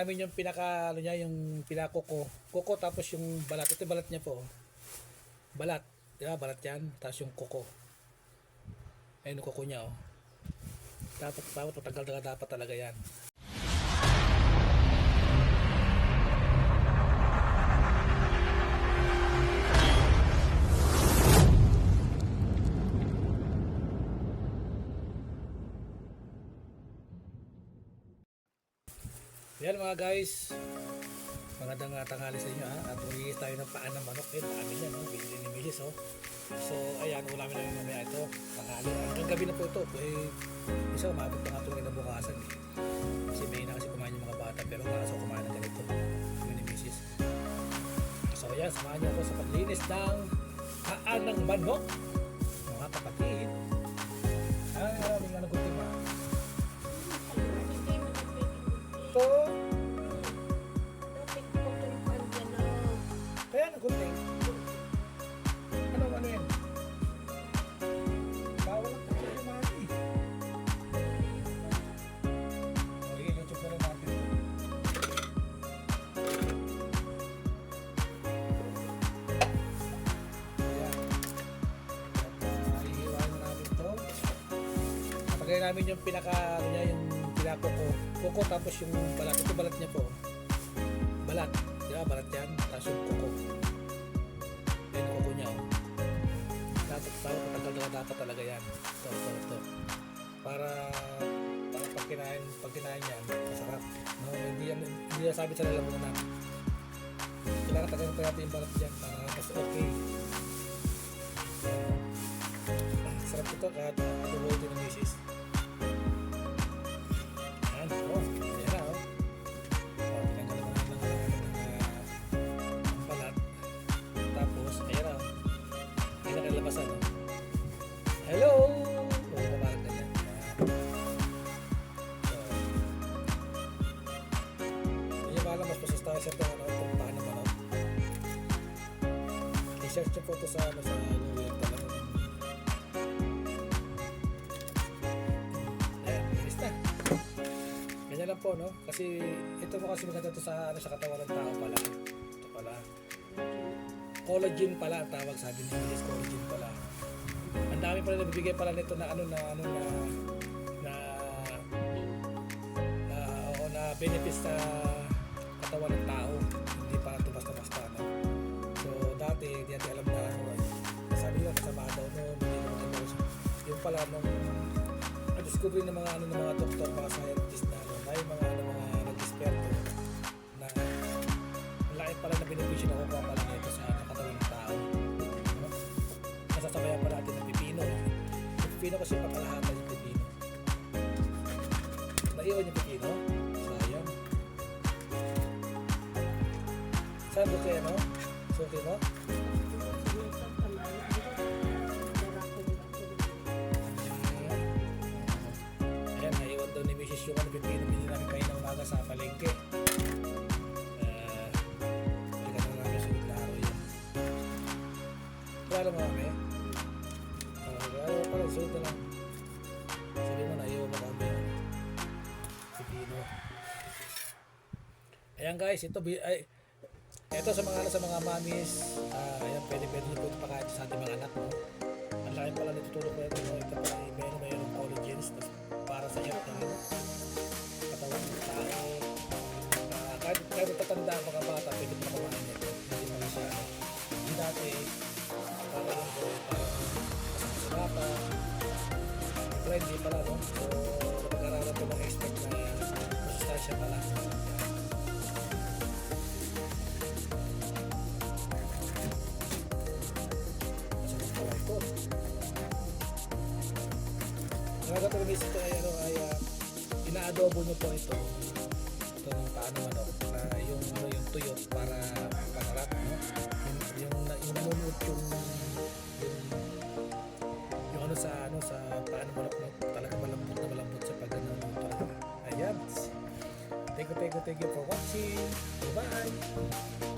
Namin yung pinaka ano niya, yung pinakoko. Koko tapos yung balat. Ito yung balat niya po. Balat. Di ba? Balat yan. Tapos yung koko. Ayun yung koko niya oh. Dapat matagal na dapat talaga yan. Yan mga guys, magandang tanghali sa inyo ha. At magigis tayo ng paan ng manok. Yun, dami niya no, binili ni Milis oh. So ayan, ulamin namin mamaya ito, tanghali. Hanggang gabi na po ito. Isa umabot pa nga ito rin na bukasan eh. Kasi may na kasi kumain yung mga bata, pero nakasaw kumain na ganito yung ni Mrs. So ayan, samahan niyo ako sa paglinis ng paan ng manok, mga kapatid. Maraming ano kunti ba? Ito. Kaya nagunting. Ano yan? Bawal ang pagkakas yung mga eh. Okay, YouTube na lang natin. Ayan. At ihiwain namin ito. Patagay namin yung pinaka, ano niya, yung pinakoko. Koko tapos yung balat. Ito balat niya po. Balat. Diba? Balat yan. Tapos yung koko. Yan yung koko niya. Oh. Dapat matagal na dapat talaga yan. Ito. Para pag kinain yan, masarap. No? Hindi na sabi sa lalamunan. Kailangan tagal pa natin yung balat dyan. Mas okay. Sarap ito kahit alubo din ng misis. Hello! Hindi nyo maalam, mas pasus tayo sa itong paan ng manok. I-search nyo po ito sa Google talaga. Ayan, inis na. Ganyan lang po, no? Kasi ito mo kasi maganda ito sa katawan ng tao pala. Ito pala. Collagen pala ang tawag, sabi ni Milis, collagen pala. Ang dami pala nabibigay pala nito na benefits sa katawan ng tao, hindi para ito basta-basta no? So dati hindi natin alam na sabi nila kasama daw noon, hindi naman yung pala nung na-discover ng mga doktor, mga scientist na may mga nag-experto na laki pala na benepisyo na kukuha pala nito sa katawan ng tao. Sasabayan pa natin ng pipino. Yung pipino kasi pakalahatan yung pipino. Naiwan yung pipino. Sayang. Saan doon kayo, no? Suki mo? Ayan, naiwan daw ni Mrs. yung pipino. Hindi namin kayo ng umaga sa palengke. Hindi ka na namin sulit na araw yun. Wala mo kami? Parang sulit na lang. Sabi mo na iyo mo kami pipino. Ayan guys, ito sa mga mamis, ayan, pwede nyo po ipakain sa ating mga anak, no? Ang laki pala natutulog ko ito, ito pala mayroong collagens para sa health ng katawan ng tao. Kahit tatanda ang mga bata, pwede pa kumain nito. Hindi pa siya, hindi dati para yung bata, hindi pala, no? So, napag-aralan ko mga expect na masustansya pala. Masarap pala ito. Nakakapag-miss ito ay ina-adobo nyo po ito ng paano manok, yung tuyot para masarap, no? Yung munot yung sa paano manok, no? Talaga malambot sa pagganun talaga. Ayan. Thank you for watching. Bye.